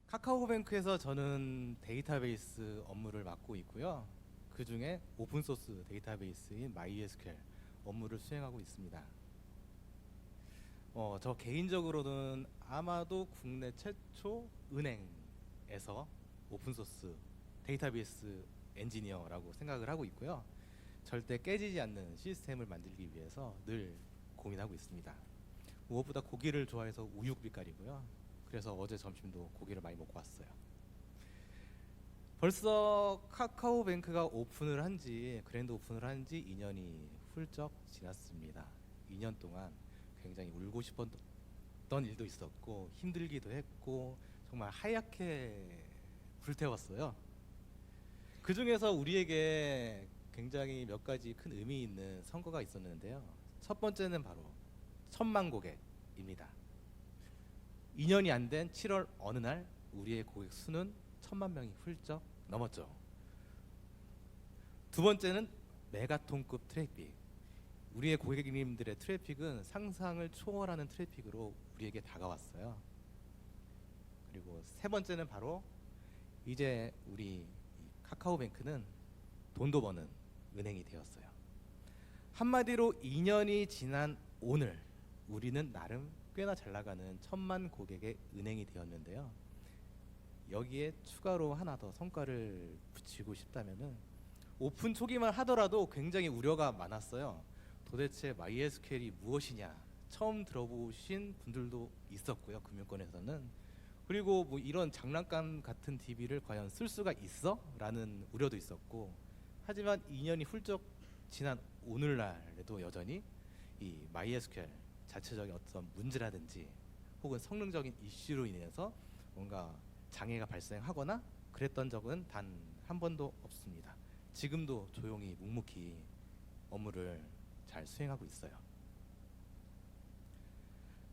카카오뱅크에서 저는 데이터베이스 업무를 맡고 있고요. 그 중에 오픈소스 데이터베이스인 MySQL 업무를 수행하고 있습니다. 저 개인적으로는 아마도 국내 최초 은행에서 오픈소스 데이터베이스 엔지니어라고 생각을 하고 있고요. 절대 깨지지 않는 시스템을 만들기 위해서 늘 고민하고 있습니다. 무엇보다 고기를 좋아해서 우육빛깔이고요. 그래서 어제 점심도 고기를 많이 먹고 왔어요. 벌써 카카오뱅크가 그랜드 오픈을 한 지 2년이 훌쩍 지났습니다. 2년 동안 굉장히 울고 싶었던 일도 있었고 힘들기도 했고 정말 하얗게 불태웠어요. 그 중에서 우리에게 굉장히 몇 가지 큰 의미 있는 선거가 있었는데요. 첫 번째는 바로 1,000만 고객입니다. 2년이 안 된 7월 어느 날 우리의 고객 수는 1,000만 명이 훌쩍 넘었죠. 두 번째는 메가톤급 트래픽. 우리의 고객님들의 트래픽은 상상을 초월하는 트래픽으로 우리에게 다가왔어요. 그리고 세 번째는 바로 이제 우리 카카오뱅크는 돈도 버는 은행이 되었어요. 한마디로 2년이 지난 오늘 우리는 나름 꽤나 잘 나가는 1,000만 고객의 은행이 되었는데요. 여기에 추가로 하나 더 성과를 붙이고 싶다면은 오픈 초기만 하더라도 굉장히 우려가 많았어요. 도대체 MySQL이 무엇이냐 처음 들어보신 분들도 있었고요. 금융권에서는. 그리고 뭐 이런 장난감 같은 DB를 과연 쓸 수가 있어? 라는 우려도 있었고, 하지만 2년이 훌쩍 지난 오늘날에도 여전히 이 MySQL 자체적인 어떤 문제라든지 혹은 성능적인 이슈로 인해서 뭔가 장애가 발생하거나 그랬던 적은 단 한 번도 없습니다. 지금도 조용히 묵묵히 업무를 잘 수행하고 있어요.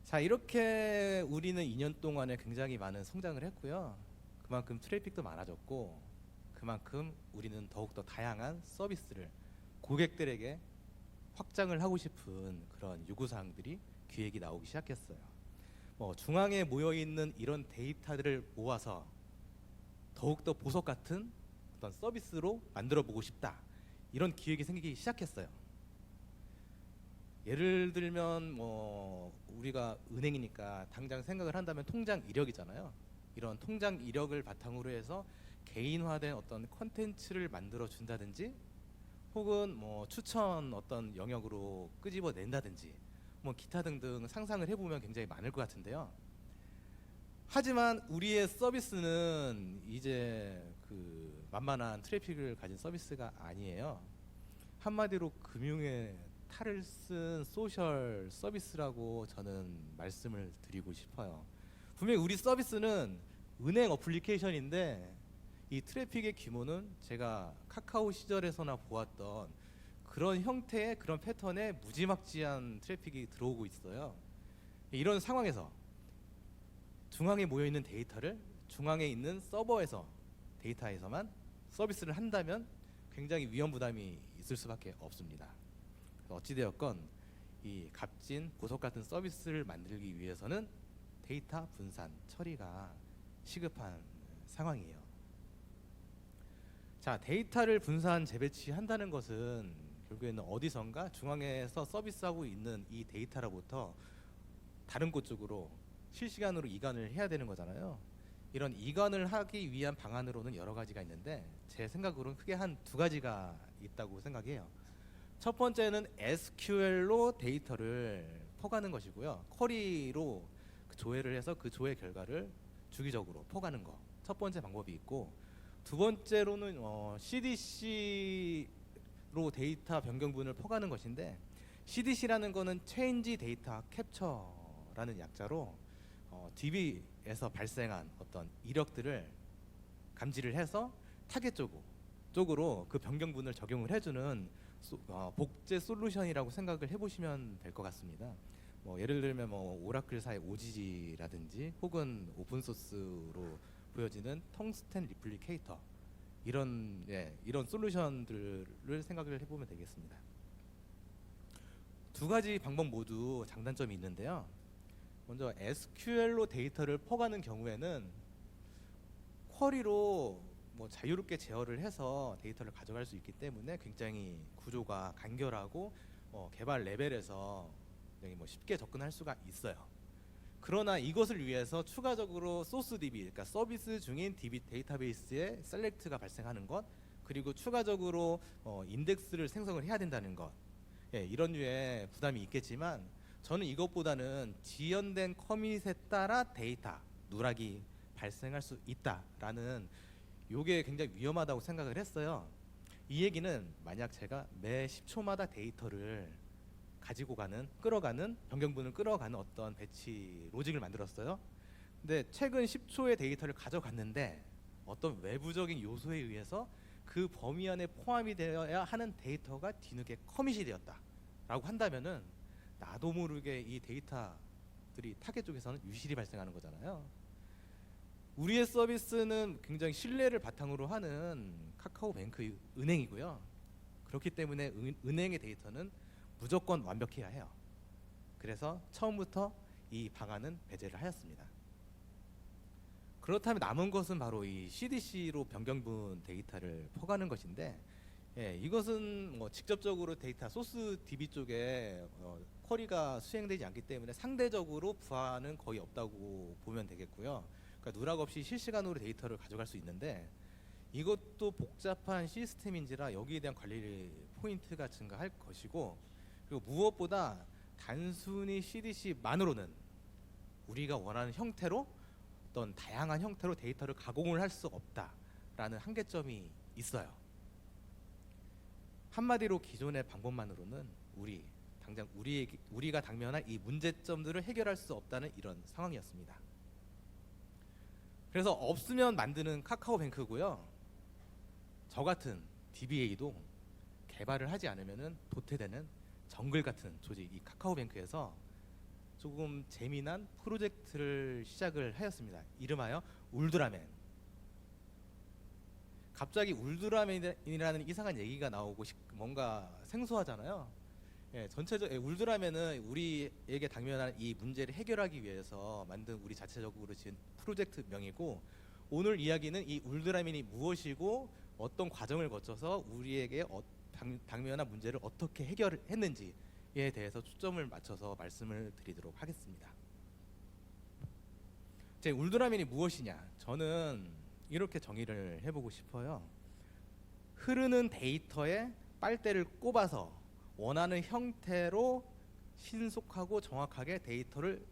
자, 이렇게 우리는 2년 동안에 굉장히 많은 성장을 했고요. 그만큼 트래픽도 많아졌고, 그만큼 우리는 더욱더 다양한 서비스를 고객들에게 확장을 하고 싶은 그런 요구사항들이 기획이 나오기 시작했어요. 중앙에 모여있는 이런 데이터들을 모아서 더욱더 보석 같은 어떤 서비스로 만들어 보고 싶다, 이런 기획이 생기기 시작했어요. 예를 들면 우리가 은행이니까 당장 생각을 한다면 통장 이력이잖아요. 이런 통장 이력을 바탕으로 해서 개인화된 어떤 콘텐츠를 만들어 준다든지, 혹은 추천 어떤 영역으로 끄집어 낸다든지, 기타 등등 상상을 해보면 굉장히 많을 것 같은데요. 하지만 우리의 서비스는 이제 그 만만한 트래픽을 가진 서비스가 아니에요. 한마디로 금융의 탈을 쓴 소셜 서비스라고 저는 말씀을 드리고 싶어요. 분명히 우리 서비스는 은행 어플리케이션인데 이 트래픽의 규모는 제가 카카오 시절에서나 보았던 그런 형태의 그런 패턴의 무지막지한 트래픽이 들어오고 있어요. 이런 상황에서 중앙에 모여있는 데이터를 중앙에 있는 서버에서 데이터에서만 서비스를 한다면 굉장히 위험 부담이 있을 수밖에 없습니다. 어찌되었건 이 값진 보석 같은 서비스를 만들기 위해서는 데이터 분산 처리가 시급한 상황이에요. 자, 데이터를 분산 재배치한다는 것은 결국에는 어디선가 중앙에서 서비스하고 있는 이 데이터로부터 다른 곳 쪽으로 실시간으로 이관을 해야 되는 거잖아요. 이런 이관을 하기 위한 방안으로는 여러 가지가 있는데 제 생각으로는 크게 한 두 가지가 있다고 생각해요. 첫 번째는 SQL로 데이터를 퍼가는 것이고요. 쿼리로 조회를 해서 그 조회 결과를 주기적으로 퍼가는 거, 첫 번째 방법이 있고, 두 번째로는 CDC로 데이터 변경분을 퍼가는 것인데, CDC라는 거는 Change Data Capture라는 약자로 DB에서 발생한 어떤 이력들을 감지를 해서 타겟 쪽으로 그 변경분을 적용을 해주는 복제 솔루션이라고 생각을 해보시면 될 것 같습니다. 예를 들면 오라클사의 OGG라든지 혹은 오픈소스로 보여지는 텅스텐 리플리케이터, 이런 솔루션들을 생각을 해보면 되겠습니다. 두 가지 방법 모두 장단점이 있는데요. 먼저 SQL로 데이터를 퍼가는 경우에는 쿼리로 뭐 자유롭게 제어를 해서 데이터를 가져갈 수 있기 때문에 굉장히 구조가 간결하고 개발 레벨에서 굉장히 뭐 쉽게 접근할 수가 있어요. 그러나 이것을 위해서 추가적으로 소스 DB, 그러니까 서비스 중인 DB 데이터베이스에 셀렉트가 발생하는 것, 그리고 추가적으로 인덱스를 생성을 해야 된다는 것, 예, 이런 류의 부담이 있겠지만 저는 이것보다는 지연된 커밋에 따라 데이터 누락이 발생할 수 있다라는 요게 굉장히 위험하다고 생각을 했어요. 이 얘기는 만약 제가 매 10초마다 데이터를 가지고 가는, 끌어가는, 변경분을 끌어가는 어떤 배치 로직을 만들었어요. 근데 최근 10초의 데이터를 가져갔는데 어떤 외부적인 요소에 의해서 그 범위 안에 포함이 되어야 하는 데이터가 뒤늦게 커밋이 되었다라고 한다면은 나도 모르게 이 데이터들이 타겟 쪽에서는 유실이 발생하는 거잖아요. 우리의 서비스는 굉장히 신뢰를 바탕으로 하는 카카오뱅크 은행이고요. 그렇기 때문에 은행의 데이터는 무조건 완벽해야 해요. 그래서 처음부터 이 방안은 배제를 하였습니다. 그렇다면 남은 것은 바로 이 CDC로 변경분 데이터를 퍼가는 것인데, 예, 이것은 뭐 직접적으로 데이터 소스 DB 쪽에 쿼리가 수행되지 않기 때문에 상대적으로 부하는 거의 없다고 보면 되겠고요. 그러니까 누락 없이 실시간으로 데이터를 가져갈 수 있는데 이것도 복잡한 시스템인지라 여기에 대한 관리 포인트가 증가할 것이고, 그리고 무엇보다 단순히 CDC만으로는 우리가 원하는 형태로 어떤 다양한 형태로 데이터를 가공을 할 수 없다라는 한계점이 있어요. 한마디로 기존의 방법만으로는 우리가 당면한 이 문제점들을 해결할 수 없다는 이런 상황이었습니다. 그래서 없으면 만드는 카카오뱅크고요. 저 같은 DBA도 개발을 하지 않으면은 도태되는 정글 같은 조직, 이 카카오뱅크에서 조금 재미난 프로젝트를 시작을 하였습니다. 이름하여 울드라맨. 갑자기 울드라맨이라는 이상한 얘기가 나오고 뭔가 생소하잖아요. 예, 울드라맨은 우리에게 당면한 이 문제를 해결하기 위해서 만든 우리 자체적으로 지은 프로젝트 명이고, 오늘 이야기는 이 울드라맨이 무엇이고 어떤 과정을 거쳐서 우리에게 당면한 문제를 어떻게 해결했는지에 대해서 초점을 맞춰서 말씀을 드리도록 하겠습니다. 제 울드라맨이 무엇이냐? 저는 이렇게 정의를 해보고 싶어요. 흐르는 데이터에 빨대를 꼽아서 원하는 형태로 신속하고 정확하게 데이터를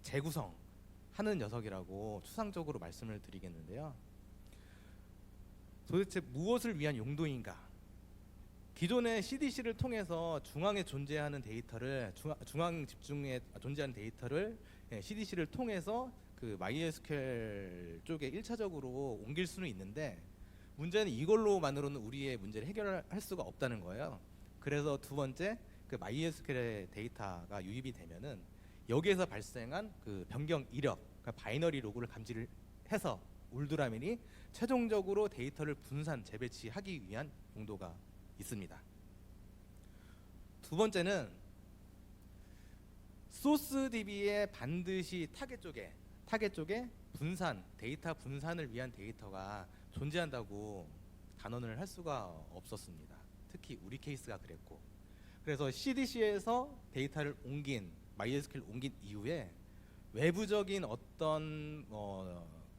재구성하는 녀석이라고 추상적으로 말씀을 드리겠는데요. 도대체 무엇을 위한 용도인가? 기존의 CDC를 통해서 중앙에 존재하는 데이터를 중앙 집중에 존재하는 데이터를 CDC를 통해서 그 MySQL 쪽에 1차적으로 옮길 수는 있는데, 문제는 이걸로만으로는 우리의 문제를 해결할 수가 없다는 거예요. 그래서 두 번째, 그 MySQL의 데이터가 유입이 되면은 여기에서 발생한 그 변경 이력, 그러니까 바이너리 로그를 감지를 해서 울드라맨이 최종적으로 데이터를 분산 재배치하기 위한 용도가 있습니다. 두 번째는 소스 DB의 반드시 타겟 쪽에 데이터 분산을 위한 데이터가 존재한다고 단언을 할 수가 없었습니다. 특히 우리 케이스가 그랬고, 그래서 CDC에서 데이터를 MySQL 옮긴 이후에 외부적인 어떤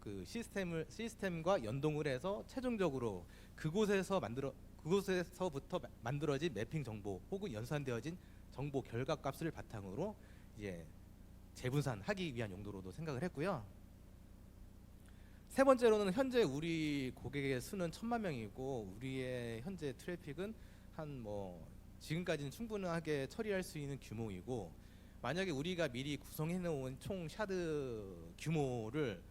그 시스템과 연동을 해서 최종적으로 그곳에서부터 만들어진 매핑 정보 혹은 연산되어진 정보 결과값을 바탕으로 이제 재분산하기 위한 용도로도 생각을 했고요. 세 번째로는 현재 우리 고객의 수는 1000만 명이고 우리의 현재 트래픽은 한 지금까지는 충분하게 처리할 수 있는 규모이고, 만약에 우리가 미리 구성해 놓은 총 샤드 규모를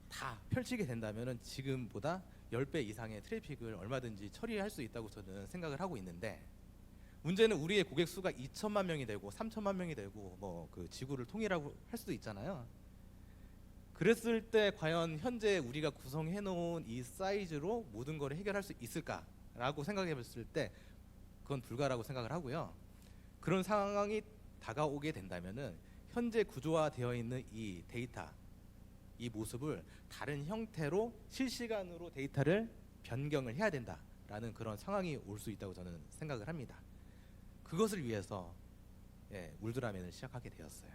다 펼치게 된다면은 지금보다 10배 이상의 트래픽을 얼마든지 처리할 수 있다고 저는 생각을 하고 있는데, 문제는 우리의 고객 수가 2천만 명이 되고 3천만 명이 되고 그 지구를 통일하고 할 수도 있잖아요. 그랬을 때 과연 현재 우리가 구성해 놓은 이 사이즈로 모든 걸 해결할 수 있을까라고 생각해 봤을 때 그건 불가라고 생각을 하고요. 그런 상황이 다가오게 된다면은 현재 구조화되어 있는 이 데이터 이 모습을 다른 형태로 실시간으로 데이터를 변경을 해야 된다라는 그런 상황이 올 수 있다고 저는 생각을 합니다. 그것을 위해서 울드라맨을 시작하게 되었어요.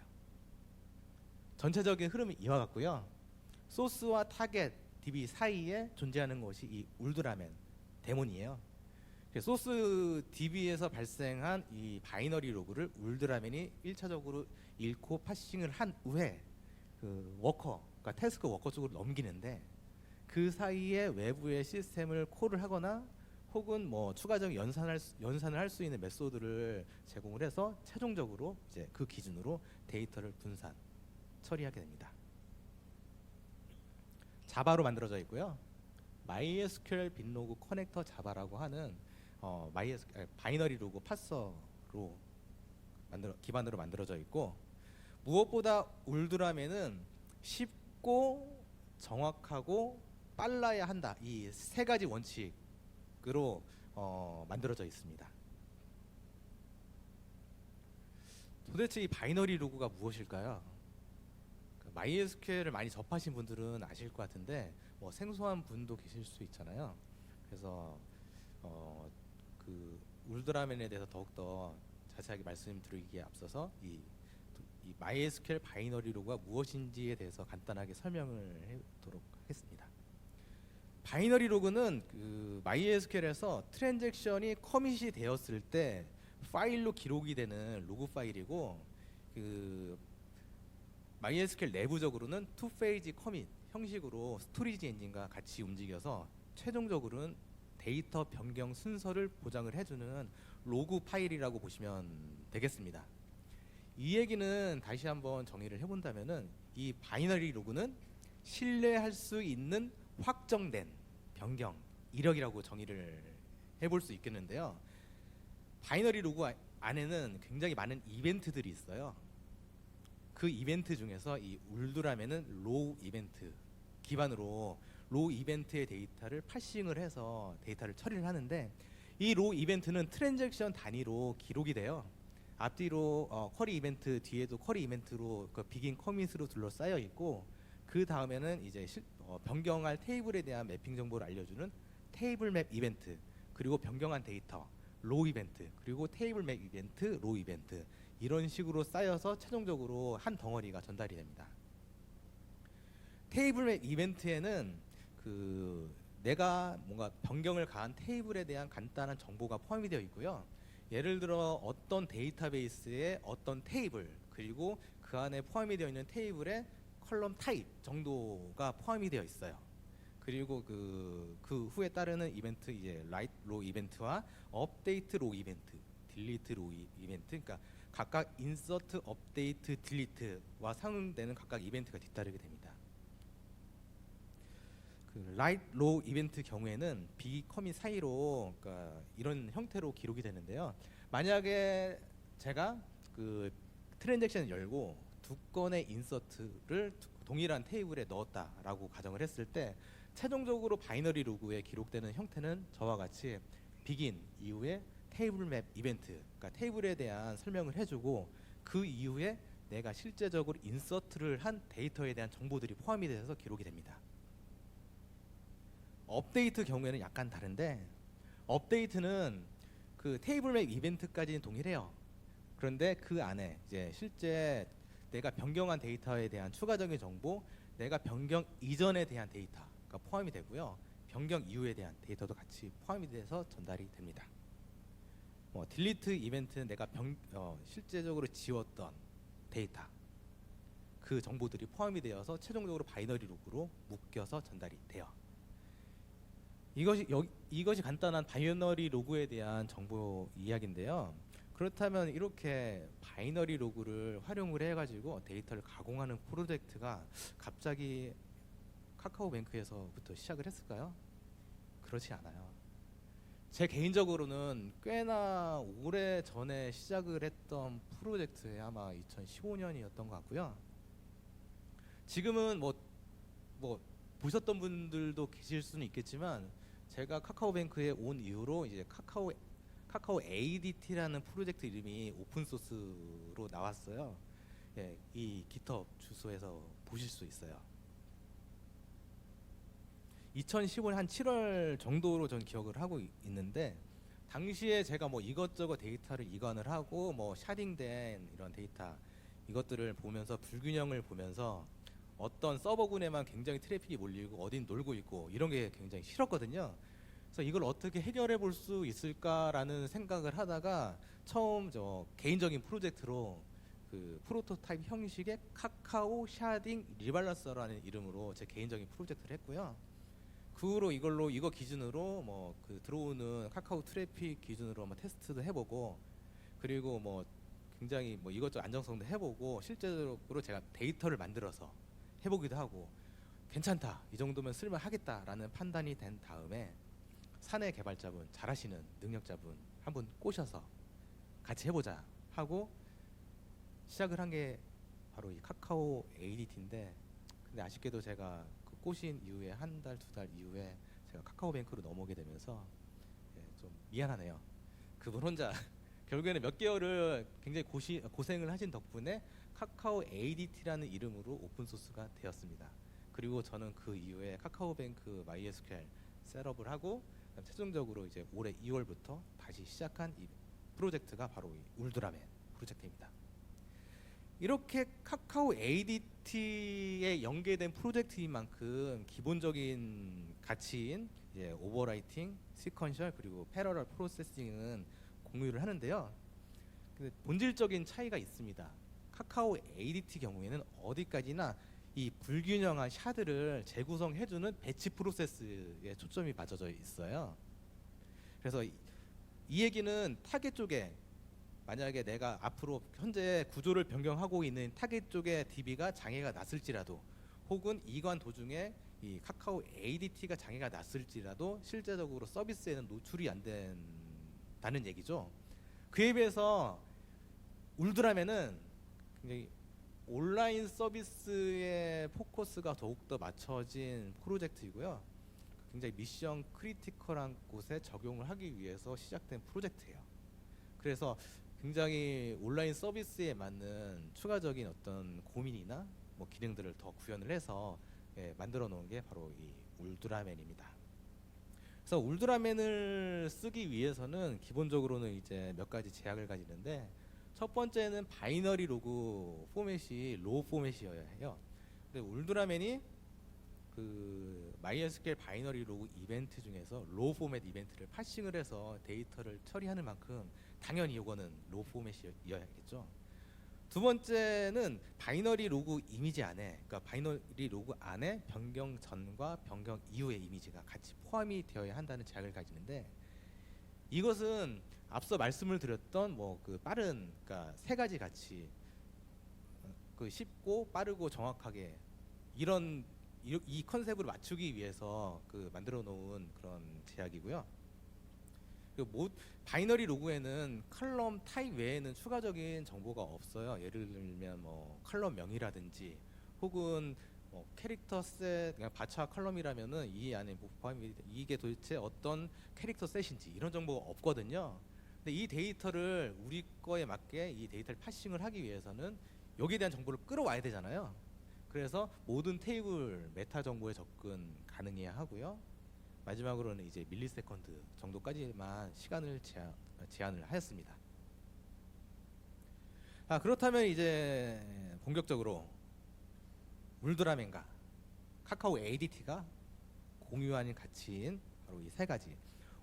전체적인 흐름이 이와 같고요. 소스와 타겟 DB 사이에 존재하는 것이 이 울드라맨 데몬이에요. 소스 DB에서 발생한 이 바이너리 로그를 울드라맨이 1차적으로 읽고 파싱을 한 후에 그 워커, 그러니까 태스크 워커 쪽으로 넘기는데, 그 사이에 외부의 시스템을 콜을 하거나 혹은 뭐 추가적인 연산을 할 수 있는 메소드를 제공을 해서 최종적으로 이제 그 기준으로 데이터를 분산 처리하게 됩니다. 자바로 만들어져 있고요. MySQL 빈로그 커넥터 자바라고 하는 바이너리 로그 파서로 기반으로 만들어져 있고, 무엇보다 울드라맨은 쉽고 정확하고 빨라야 한다, 이 세 가지 원칙으로 만들어져 있습니다. 도대체 이 바이너리 로그가 무엇일까요? MySQL을 많이 접하신 분들은 아실 것 같은데 뭐 생소한 분도 계실 수 있잖아요. 그래서 그 울드라맨에 대해서 더욱더 자세하게 말씀드리기에 앞서서 이 MySQL 바이너리 로그가 무엇인지에 대해서 간단하게 설명을 해보도록 하겠습니다. 바이너리 로그는 그 MySQL에서 트랜잭션이 커밋이 되었을 때 파일로 기록이 되는 로그 파일이고, 그 MySQL 내부적으로는 투 페이지 커밋 형식으로 스토리지 엔진과 같이 움직여서 최종적으로는 데이터 변경 순서를 보장을 해주는 로그 파일이라고 보시면 되겠습니다. 이 얘기는 다시 한번 정의를 해본다면은 이 바이너리 로그는 신뢰할 수 있는 확정된 변경 이력이라고 정의를 해볼 수 있겠는데요. 바이너리 로그 안에는 굉장히 많은 이벤트들이 있어요. 그 이벤트 중에서 이 울드라맨은 로우 이벤트 기반으로 로우 이벤트의 데이터를 파싱을 해서 데이터를 처리를 하는데, 이 로우 이벤트는 트랜잭션 단위로 기록이 돼요. 앞뒤로 쿼리 이벤트 뒤에도 쿼리 이벤트로 그 비긴 커밋으로 둘러싸여 있고, 그 다음에는 이제 변경할 테이블에 대한 매핑 정보를 알려주는 테이블 맵 이벤트, 그리고 변경한 데이터 로우 이벤트, 그리고 테이블 맵 이벤트 로우 이벤트, 이런 식으로 쌓여서 최종적으로 한 덩어리가 전달이 됩니다. 테이블 맵 이벤트에는 그 내가 뭔가 변경을 가한 테이블에 대한 간단한 정보가 포함이 되어 있고요. 예를 들어 어떤 데이터베이스의 어떤 테이블, 그리고 그 안에 포함이 되어 있는 테이블의 컬럼 타입 정도가 포함이 되어 있어요. 그리고 그 후에 따르는 이벤트, 이제 라이트 로 이벤트와 업데이트 로 이벤트, 딜리트 로 이벤트, 그러니까 각각 인서트, 업데이트, 딜리트와 상응되는 각각 이벤트가 뒤따르게 됩니다. 그 라이트 로 이벤트 경우에는 비 커밋 사이로, 그러니까 이런 형태로 기록이 되는데요. 만약에 제가 그 트랜잭션을 열고 두 건의 인서트를 동일한 테이블에 넣었다라고 가정을 했을 때, 최종적으로 바이너리 로그에 기록되는 형태는 저와 같이 비긴 이후에 테이블 맵 이벤트, 그러니까 테이블에 대한 설명을 해주고, 그 이후에 내가 실제적으로 인서트를 한 데이터에 대한 정보들이 포함이 돼서 기록이 됩니다. 업데이트 경우에는 약간 다른데, 업데이트는 그 테이블 맵 이벤트까지는 동일해요. 그런데 그 안에 이제 실제 내가 변경한 데이터에 대한 추가적인 정보, 내가 변경 이전에 대한 데이터가 포함이 되고요. 변경 이후에 대한 데이터도 같이 포함이 돼서 전달이 됩니다. 딜리트 이벤트는 내가 실제적으로 지웠던 데이터, 그 정보들이 포함이 되어서 최종적으로 바이너리 로그로 묶여서 전달이 돼요. 이것이 간단한 바이너리 로그에 대한 정보 이야기인데요. 그렇다면 이렇게 바이너리 로그를 활용을 해가지고 데이터를 가공하는 프로젝트가 갑자기 카카오뱅크에서부터 시작을 했을까요? 그렇지 않아요. 제 개인적으로는 꽤나 오래 전에 시작을 했던 프로젝트에 아마 2015년이었던 것 같고요. 지금은 뭐 보셨던 분들도 계실 수는 있겠지만, 제가 카카오뱅크에 온 이후로 이제 카카오 ADT라는 프로젝트 이름이 오픈 소스로 나왔어요. 이 GitHub 주소에서 보실 수 있어요. 2015년 한 7월 정도로 전 기억을 하고 있는데 당시에 제가 뭐 이것저것 데이터를 이관을 하고 뭐 샤딩된 이런 데이터 이것들을 보면서 불균형을 보면서 어떤 서버군에만 굉장히 트래픽이 몰리고 어딘 놀고 있고 이런 게 굉장히 싫었거든요. 그래서 이걸 어떻게 해결해 볼 수 있을까라는 생각을 하다가 처음 저 개인적인 프로젝트로 그 프로토타입 형식의 카카오 샤딩 리발란서라는 이름으로 제 개인적인 프로젝트를 했고요. 그 후로 이거 기준으로 뭐 그 들어오는 카카오 트래픽 기준으로 뭐 테스트도 해보고 그리고 뭐 굉장히 뭐 이것저것 안정성도 해보고 실제적으로 제가 데이터를 만들어서 해보기도 하고 괜찮다 이 정도면 쓸만하겠다라는 판단이 된 다음에 사내 개발자분 잘하시는 능력자분 한 분 꼬셔서 같이 해보자 하고 시작을 한 게 바로 이 카카오 ADT인데 근데 아쉽게도 제가 그 꼬신 이후에 한 달, 두 달 이후에 제가 카카오뱅크로 넘어오게 되면서 좀 미안하네요. 그분 혼자 결국에는 몇 개월을 굉장히 고생을 하신 덕분에 카카오 ADT라는 이름으로 오픈소스가 되었습니다. 그리고 저는 그 이후에 카카오뱅크 MySQL 셋업을 하고 최종적으로 이제 올해 2월부터 다시 시작한 이 프로젝트가 바로 이 울드라맨 프로젝트입니다. 이렇게 카카오 ADT에 연계된 프로젝트인 만큼 기본적인 가치인 이제 오버라이팅, 시퀀셜 그리고 패러럴 프로세싱은 공유를 하는데요. 근데 본질적인 차이가 있습니다. 카카오 ADT 경우에는 어디까지나 이 불균형한 샤드를 재구성해주는 배치 프로세스에 초점이 맞춰져 있어요. 그래서 이 얘기는 타겟 쪽에 만약에 내가 앞으로 현재 구조를 변경하고 있는 타겟 쪽에 DB가 장애가 났을지라도 혹은 이관 도중에 이 카카오 ADT가 장애가 났을지라도 실제적으로 서비스에는 노출이 안 된다는 얘기죠. 그에 비해서 울드라맨은 굉장히 온라인 서비스의 포커스가 더욱더 맞춰진 프로젝트이고요. 굉장히 미션 크리티컬한 곳에 적용을 하기 위해서 시작된 프로젝트예요. 그래서 굉장히 온라인 서비스에 맞는 추가적인 어떤 고민이나 뭐 기능들을 더 구현을 해서 만들어 놓은 게 바로 이 울드라맨입니다. 그래서 울드라맨을 쓰기 위해서는 기본적으로는 이제 몇 가지 제약을 가지는데 첫 번째는 바이너리 로그 포맷이 로우 포맷이어야 해요. 근데 울드라맨이 그 MySQL 바이너리 로그 이벤트 중에서 로우 포맷 이벤트를 파싱을 해서 데이터를 처리하는 만큼 당연히 이거는 로우 포맷이어야겠죠. 두 번째는 바이너리 로그 이미지 안에, 그러니까 바이너리 로그 안에 변경 전과 변경 이후의 이미지가 같이 포함이 되어야 한다는 제약을 가지는데 이것은 앞서 말씀을 드렸던 뭐 그 빠른, 그러니까 세 가지 가치, 그 쉽고 빠르고 정확하게 이 컨셉으로 맞추기 위해서 그 만들어 놓은 그런 제약이고요. 그리고 바이너리 로그에는 컬럼 타입 외에는 추가적인 정보가 없어요. 예를 들면 뭐 컬럼명이라든지 혹은 뭐 캐릭터 셋, 그냥 바차 컬럼이라면은 이 안에 뭐 포함이 이게 도대체 어떤 캐릭터 셋인지 이런 정보가 없거든요. 근데 이 데이터를 우리 거에 맞게 이 데이터를 파싱을 하기 위해서는 여기에 대한 정보를 끌어와야 되잖아요. 그래서 모든 테이블 메타 정보에 접근 가능해야 하고요. 마지막으로는 이제 밀리세컨드 정도까지만 시간을 제한을 하였습니다. 그렇다면 이제 본격적으로 울드라맨과 카카오 ADT가 공유하는 가치인 바로 이 세 가지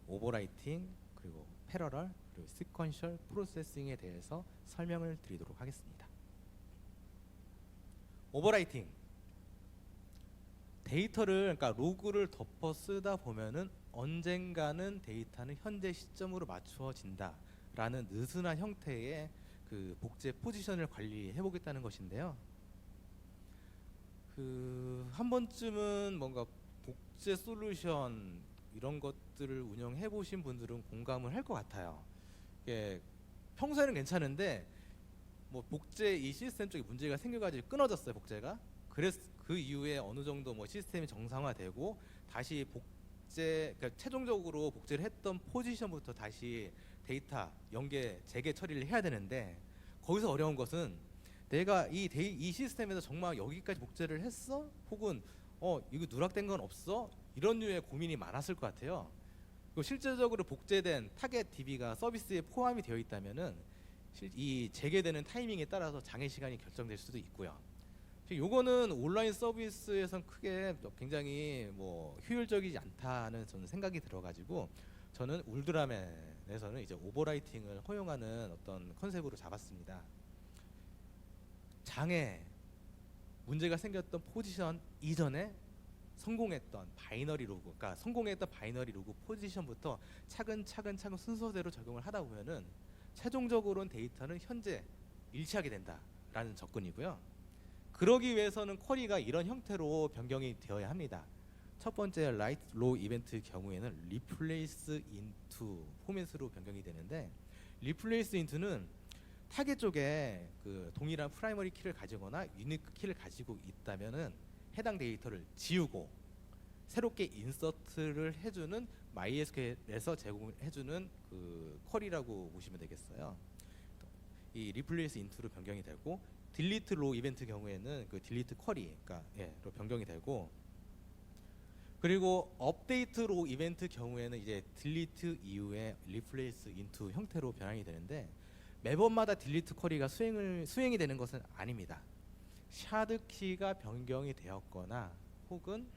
오버라이팅 그리고 패러럴 그리고 시퀀셜 프로세싱에 대해서 설명을 드리도록 하겠습니다. 오버라이팅 데이터를 그러니까 로그를 덮어 쓰다 보면은 언젠가는 데이터는 현재 시점으로 맞추어진다라는 느슨한 형태의 그 복제 포지션을 관리해 보겠다는 것인데요. 그 한 번쯤은 뭔가 복제 솔루션 이런 것들을 운영해 보신 분들은 공감을 할 것 같아요. 이게 평소에는 괜찮은데 뭐 복제 이 시스템 쪽에 문제가 생겨가지고 끊어졌어요 복제가. 그래서 그 이후에 어느 정도 뭐 시스템이 정상화되고 다시 복제, 그러니까 최종적으로 복제를 했던 포지션부터 다시 데이터 연계 재개 처리를 해야 되는데 거기서 어려운 것은 내가 이 시스템에서 정말 여기까지 복제를 했어? 혹은 이거 누락된 건 없어? 이런 류의 고민이 많았을 것 같아요. 그리고 실질적으로 복제된 타겟 DB가 서비스에 포함이 되어 있다면은 이 재개되는 타이밍에 따라서 장애 시간이 결정될 수도 있고요. 요거는 온라인 서비스에선 크게 굉장히 뭐 효율적이지 않다는 저는 생각이 들어가지고 저는 울드라맨에서는 이제 오버라이팅을 허용하는 어떤 컨셉으로 잡았습니다. 장애 문제가 생겼던 포지션 이전에 성공했던 바이너리 로그, 그러니까 성공했던 바이너리 로그 포지션부터 차근차근 순서대로 적용을 하다 보면은 최종적으로는 데이터는 현재 일치하게 된다라는 접근이고요. 그러기 위해서는 쿼리가 이런 형태로 변경이 되어야 합니다. 첫 번째 write row 이벤트 경우에는 replace into 포맷으로 변경이 되는데, replace into는 타겟 쪽에 그 동일한 프라이머리 키를 가지거나 유니크 키를 가지고 있다면은 해당 데이터를 지우고 새롭게 인서트를 해주는 MySQL에서 제공해주는 그 쿼리라고 보시면 되겠어요. 이 replace into로 변경이 되고, delete row 이벤트 경우에는 그 delete 쿼리, 그러니까 로 변경이 되고, 그리고 update row 이벤트 경우에는 이제 delete 이후에 replace into 형태로 변환이 되는데, 매번마다 delete 쿼리가 수행이 되는 것은 아닙니다. 샤드 키가 변경이 되었거나 혹은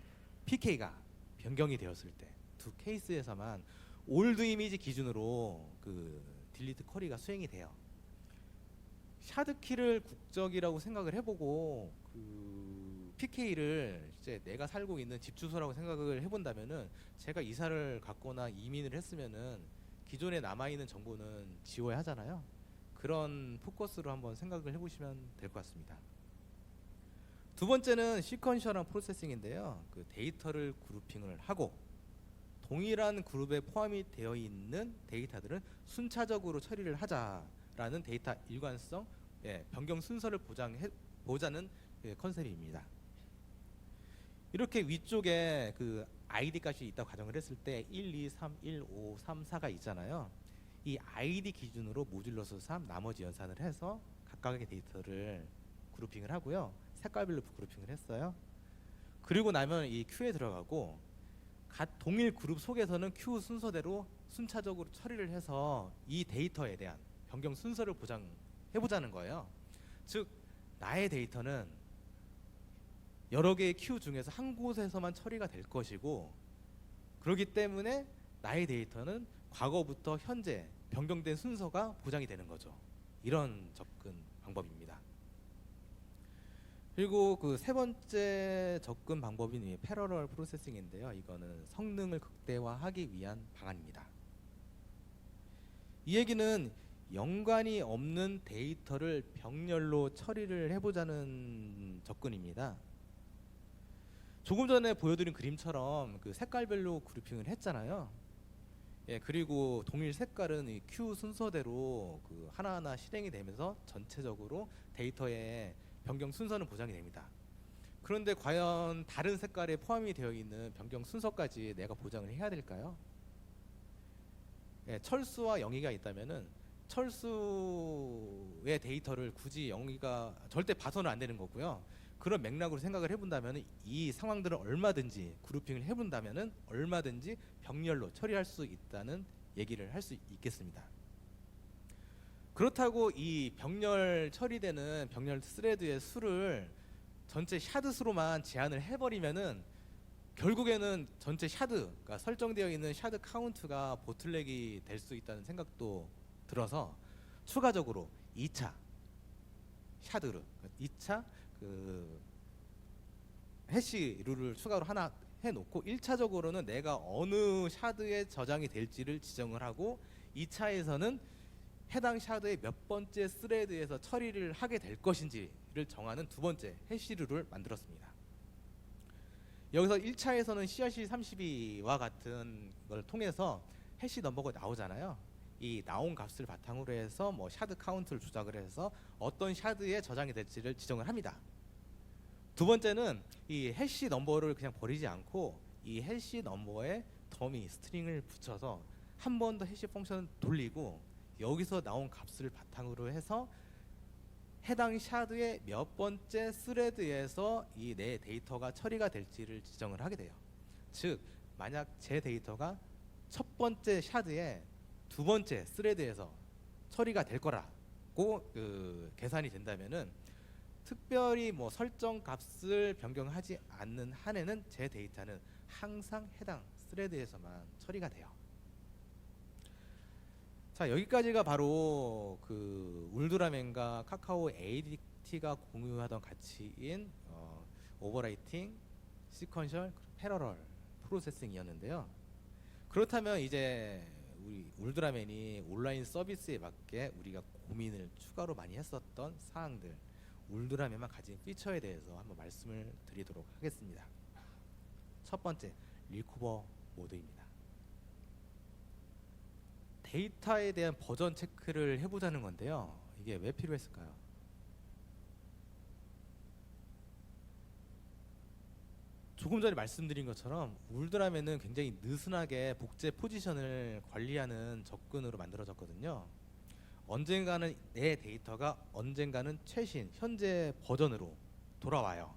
PK가 변경이 되었을 때 두 케이스에서만 올드 이미지 기준으로 그 딜리트 쿼리가 수행이 돼요. 샤드 키를 국적이라고 생각을 해보고 그 PK를 이제 내가 살고 있는 집 주소라고 생각을 해본다면은, 제가 이사를 갔거나 이민을 했으면은 기존에 남아있는 정보는 지워야 하잖아요. 그런 포커스로 한번 생각을 해보시면 될 것 같습니다. 두 번째는 시퀀셜한 프로세싱인데요. 그 데이터를 그룹핑을 하고 동일한 그룹에 포함이 되어 있는 데이터들은 순차적으로 처리를 하자라는 데이터 일관성, 변경 순서를 보자는 컨셉입니다. 이렇게 위쪽에 그 ID 값이 있다고 가정을 했을 때 1, 2, 3, 1, 5, 3, 4가 있잖아요. 이 ID 기준으로 모듈러스 3 나머지 연산을 해서 각각의 데이터를 그룹핑을 하고요. 색깔별로 그룹핑을 했어요. 그리고 나면 이 큐에 들어가고 동일 그룹 속에서는 큐 순서대로 순차적으로 처리를 해서 이 데이터에 대한 변경 순서를 보장해보자는 거예요. 즉 나의 데이터는 여러 개의 큐 중에서 한 곳에서만 처리가 될 것이고, 그렇기 때문에 나의 데이터는 과거부터 현재 변경된 순서가 보장이 되는 거죠. 이런 접근 방법입니다. 그리고 그 세 번째 접근 방법인 이 패러럴 프로세싱인데요. 이거는 성능을 극대화하기 위한 방안입니다. 이 얘기는 연관이 없는 데이터를 병렬로 처리를 해보자는 접근입니다. 조금 전에 보여드린 그림처럼 그 색깔별로 그룹핑을 했잖아요. 그리고 동일 색깔은 이 큐 순서대로 그 하나하나 실행이 되면서 전체적으로 데이터의 변경 순서는 보장이 됩니다. 그런데 과연 다른 색깔에 포함이 되어 있는 변경 순서까지 내가 보장을 해야 될까요? 철수와 영희가 있다면은 철수의 데이터를 굳이 영희가 절대 봐서는 안 되는 거고요. 그런 맥락으로 생각을 해본다면 이 상황들을 얼마든지 그룹핑을 해본다면 얼마든지 병렬로 처리할 수 있다는 얘기를 할 수 있겠습니다. 그렇다고 이 병렬 처리되는 병렬 스레드의 수를 전체 샤드 수로만 제한을 해버리면은 결국에는 전체 샤드, 그러니까 설정되어 있는 샤드 카운트가 보틀렉이 될 수 있다는 생각도 들어서 추가적으로 2차 샤드를, 2차 그 해시 룰을 추가로 하나 해놓고 1차적으로는 내가 어느 샤드에 저장이 될지를 지정을 하고 2차에서는 해당 샤드의 몇 번째 스레드에서 처리를 하게 될 것인지를 정하는 두 번째 해시 룰을 만들었습니다. 여기서 1차에서는 CRC32와 같은 걸 통해서 해시 넘버가 나오잖아요. 이 나온 값을 바탕으로 해서 뭐 샤드 카운트를 조작을 해서 어떤 샤드에 저장이 될지를 지정을 합니다. 두 번째는 이 해시 넘버를 그냥 버리지 않고 이 해시 넘버에 더미 스트링을 붙여서 한 번 더 해시 펑션을 돌리고 여기서 나온 값을 바탕으로 해서 해당 샤드의 몇 번째 스레드에서 이 내 데이터가 처리가 될지를 지정을 하게 돼요. 즉 만약 제 데이터가 첫 번째 샤드에 두 번째 스레드에서 처리가 될 거라고 계산이 된다면은 특별히 뭐 설정 값을 변경하지 않는 한에는 제 데이터는 항상 해당 스레드에서만 처리가 돼요. 자, 여기까지가 바로 그 울트라맨과 카카오 ADT가 공유하던 가치인 오버라이팅, 시퀀셜, 패러럴 프로세싱이었는데요. 그렇다면 이제 우리 울트라맨이 온라인 서비스에 맞게 우리가 고민을 추가로 많이 했었던 사항들, 울트라맨만 가진 피처에 대해서 한번 말씀을 드리도록 하겠습니다. 첫 번째, 리커버 모드입니다. 데이터에 대한 버전 체크를 해보자는 건데요. 이게 왜 필요했을까요? 조금 전에 말씀드린 것처럼 울트라맨은 굉장히 느슨하게 복제 포지션을 관리하는 접근으로 만들어졌거든요. 언젠가는 내 데이터가 언젠가는 최신 현재 버전으로 돌아와요.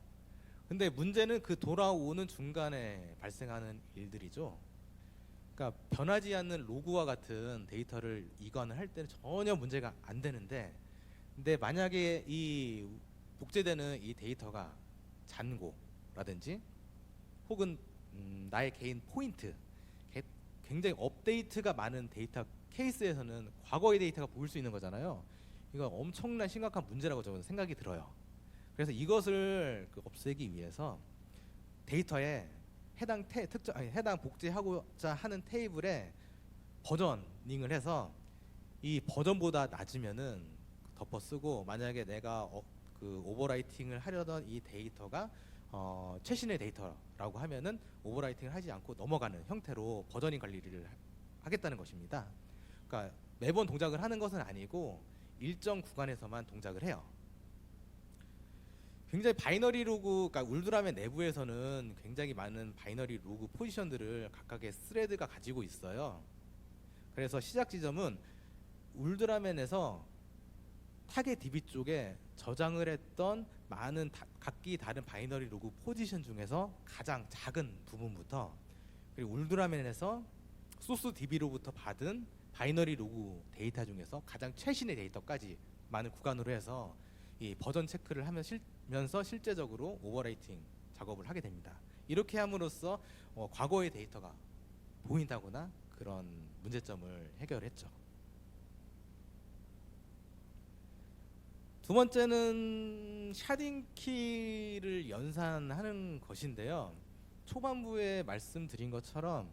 근데 문제는 그 돌아오는 중간에 발생하는 일들이죠. 그러니까 변하지 않는 로그와 같은 데이터를 이관을 할 때는 전혀 문제가 안 되는데, 근데 만약에 이 복제되는 이 데이터가 잔고라든지 혹은 나의 개인 포인트, 굉장히 업데이트가 많은 데이터 케이스에서는 과거의 데이터가 보일 수 있는 거잖아요. 이거 엄청난 심각한 문제라고 저는 생각이 들어요. 그래서 이것을 없애기 위해서 데이터에 해당 복제하고자 하는 테이블에 버저닝을 해서 이 버전보다 낮으면은 덮어 쓰고, 만약에 내가 그 오버라이팅을 하려던 이 데이터가 최신의 데이터라고 하면은 오버라이팅을 하지 않고 넘어가는 형태로 버저닝 관리를 하겠다는 것입니다. 그러니까 매번 동작을 하는 것은 아니고 일정 구간에서만 동작을 해요. 굉장히 바이너리 로그, 그러니까 울트라맨 내부에서는 굉장히 많은 바이너리 로그 포지션들을 각각의 스레드가 가지고 있어요. 그래서 시작 지점은 울트라맨에서 타겟 DB 쪽에 저장을 했던 많은 각기 다른 바이너리 로그 포지션 중에서 가장 작은 부분부터, 그리고 울트라맨에서 소스 DB로부터 받은 바이너리 로그 데이터 중에서 가장 최신의 데이터까지 많은 구간으로 해서 이 버전 체크를 하면서 실제적으로 오버라이팅 작업을 하게 됩니다. 이렇게 함으로써 과거의 데이터가 보인다거나 그런 문제점을 해결했죠. 두 번째는 샤딩 키를 연산하는 것인데요. 초반부에 말씀드린 것처럼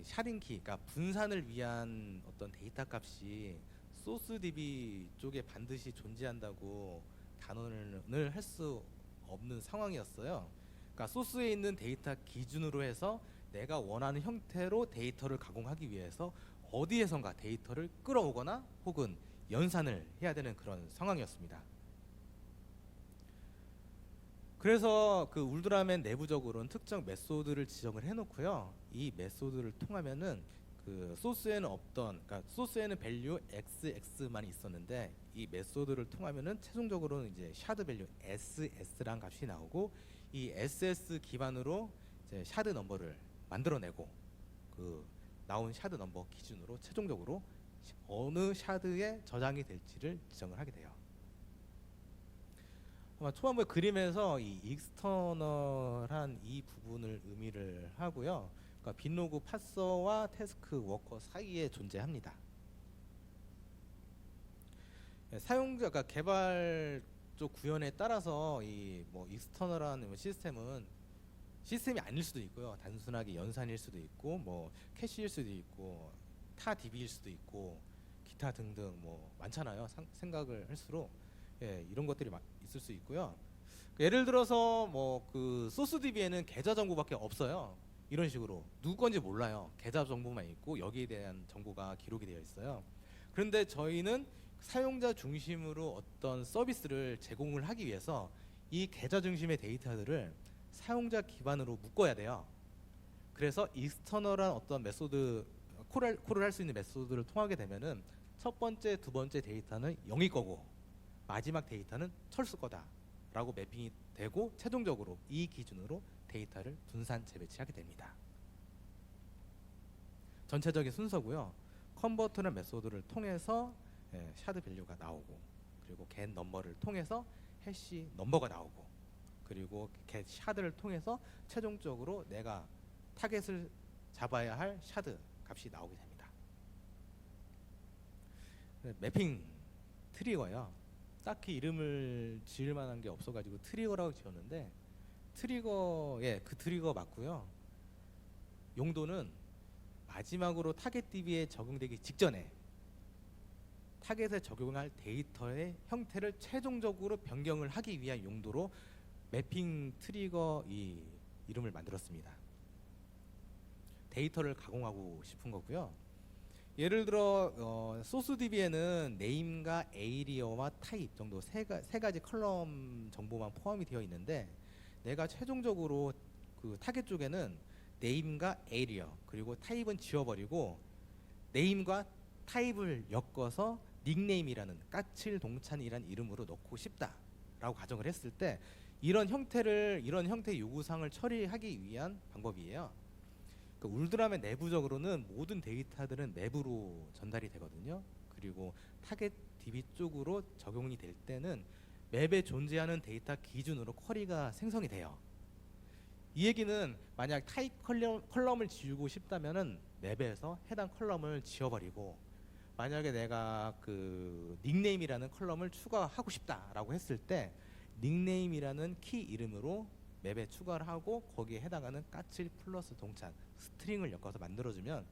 샤딩 키, 그러니까 분산을 위한 어떤 데이터 값이 소스 DB 쪽에 반드시 존재한다고 단언을 할 수 없는 상황이었어요. 그러니까 소스에 있는 데이터 기준으로 해서 내가 원하는 형태로 데이터를 가공하기 위해서 어디에선가 데이터를 끌어오거나 혹은 연산을 해야 되는 그런 상황이었습니다. 그래서 그 울트라맨 내부적으로는 특정 메소드를 지정을 해놓고요. 이 메소드를 통하면은 그 소스에는 없던, 그러니까 소스에는 밸류 xx만 있었는데 이 메소드를 통하면은 최종적으로는 이제 샤드 밸류 ss란 값이 나오고, 이 ss 기반으로 이제 샤드 넘버를 만들어내고 그 나온 샤드 넘버 기준으로 최종적으로 어느 샤드에 저장이 될지를 지정을 하게 돼요. 아마 초반부에 그림에서 이 익스터널한 이 부분을 의미를 하고요. 그러니까 빈로그 파서와 태스크 워커 사이에 존재합니다. 사용자가 그러니까 개발 쪽 구현에 따라서 이 뭐 익스터널한 시스템이 아닐 수도 있고요. 단순하게 연산일 수도 있고, 뭐 캐시일 수도 있고, 타 DB일 수도 있고, 기타 등등 뭐 많잖아요. 생각을 할수록 이런 것들이 있을 수 있고요. 예를 들어서 뭐 그 소스 DB에는 계좌 정보밖에 없어요. 이런 식으로 누구 건지 몰라요. 계좌 정보만 있고 여기에 대한 정보가 기록이 되어 있어요. 그런데 저희는 사용자 중심으로 어떤 서비스를 제공을 하기 위해서 이 계좌 중심의 데이터들을 사용자 기반으로 묶어야 돼요. 그래서 익스터널한 어떤 메소드 콜을 할 수 있는 메소드를 통하게 되면은 첫 번째, 두 번째 데이터는 0일 거고 마지막 데이터는 철수 거다라고 매핑이 되고 최종적으로 이 기준으로 데이터를 분산 재배치하게 됩니다. 전체적인 순서고요. 컨버터널 메소드를 통해서 샤드 밸류가 나오고, 그리고 get 넘버를 통해서 해시 넘버가 나오고, 그리고 get 샤드를 통해서 최종적으로 내가 타겟을 잡아야 할 샤드 값이 나오게 됩니다. 매핑 트리거요. 딱히 이름을 지을 만한 게 없어가지고 트리거라고 지었는데, 그 트리거 맞고요. 용도는 마지막으로 타겟 DB에 적용되기 직전에 타겟에 적용할 데이터의 형태를 최종적으로 변경을 하기 위한 용도로 매핑 트리거 이 이름을 만들었습니다. 데이터를 가공하고 싶은 거고요. 예를 들어 소스 DB에는 네임과 에이리어와 타입 정도 세 가지 컬럼 정보만 포함이 되어 있는데, 내가 최종적으로 그 타겟 쪽에는 네임과 에이리어 그리고 타입은 지워버리고 네임과 타입을 엮어서 닉네임이라는 까칠 동찬이라는 이름으로 넣고 싶다라고 가정을 했을 때, 이런 형태의 요구사항을 처리하기 위한 방법이에요. 그 울드라맨 내부적으로는 모든 데이터들은 맵으로 전달이 되거든요. 그리고 타겟 DB 쪽으로 적용이 될 때는 맵에 존재하는 데이터 기준으로 쿼리가 생성이 돼요. 이 얘기는 만약 타입 컬럼을 지우고 싶다면은 맵에서 해당 컬럼을 지워버리고, 만약에 내가 그 닉네임이라는 컬럼을 추가하고 싶다라고 했을 때 닉네임이라는 키 이름으로 맵에 추가를 하고 거기에 해당하는 까칠 플러스 동찬 스트링을 엮어서 만들어주면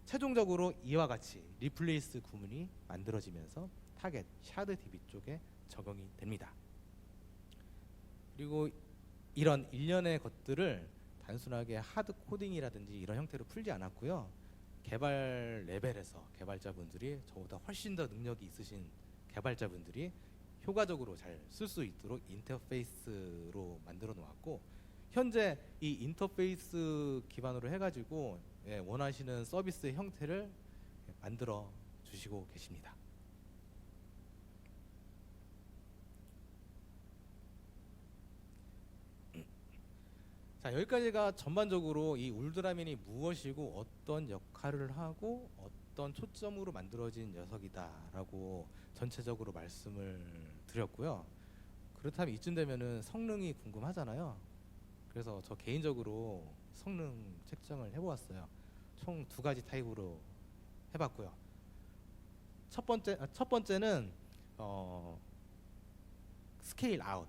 최종적으로 이와 같이 리플레이스 구문이 만들어지면서 타겟 샤드 DB 쪽에 적용이 됩니다. 그리고 이런 일련의 것들을 단순하게 하드 코딩이라든지 이런 형태로 풀지 않았고요. 개발 레벨에서 개발자분들이 저보다 훨씬 더 능력이 있으신 개발자분들이 효과적으로 잘 쓸 수 있도록 인터페이스로 만들어 놓았고, 현재 이 인터페이스 기반으로 해가지고 원하시는 서비스의 형태를 만들어 주시고 계십니다. 자, 여기까지가 전반적으로 이 울드라맨이 무엇이고 어떤 역할을 하고 어떤 초점으로 만들어진 녀석이다라고 전체적으로 말씀을 드렸고요. 그렇다면 이쯤 되면은 성능이 궁금하잖아요. 그래서 저 개인적으로 성능 책정을 해보았어요. 총 2가지 타입으로 해봤고요. 첫 번째는 스케일 아웃.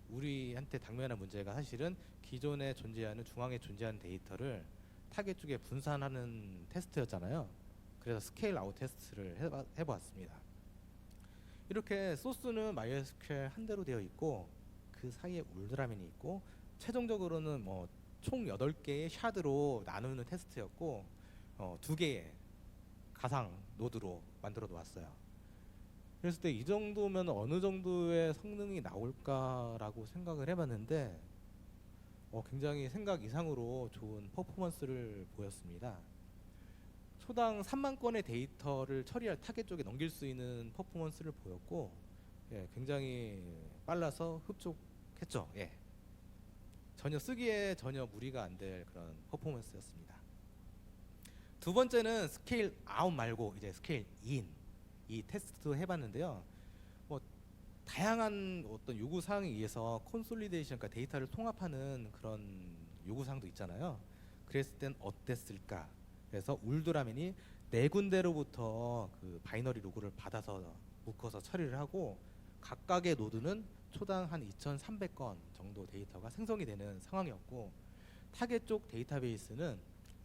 우리한테 당면한 문제가 사실은 기존에 존재하는 중앙에 존재하는 데이터를 타겟 쪽에 분산하는 테스트였잖아요. 그래서 스케일 아웃 테스트를 해보았습니다. 이렇게 소스는 MySQL 한 대로 되어 있고 그 사이에 울드라맨이 있고, 최종적으로는 뭐 총 8개의 샤드로 나누는 테스트였고 2개의 가상 노드로 만들어 놓았어요. 그랬을 때 이 정도면 어느 정도의 성능이 나올까라고 생각을 해봤는데 굉장히 생각 이상으로 좋은 퍼포먼스를 보였습니다. 초당 3만 건의 데이터를 처리할 타겟 쪽에 넘길 수 있는 퍼포먼스를 보였고, 굉장히 빨라서 흡족했죠. 쓰기에 전혀 무리가 안 될 그런 퍼포먼스였습니다. 두 번째는 스케일 아웃 말고 이제 스케일 인 이 테스트도 해봤는데요. 다양한 어떤 요구 사항에 의해서 콘솔리데이션, 그러니까 데이터를 통합하는 그런 요구 사항도 있잖아요. 그랬을 땐 어땠을까? 그래서 울드라맨이 4군데로부터 그 바이너리 로그를 받아서 묶어서 처리를 하고, 각각의 노드는 초당 한 2,300건 정도 데이터가 생성이 되는 상황이었고, 타겟 쪽 데이터베이스는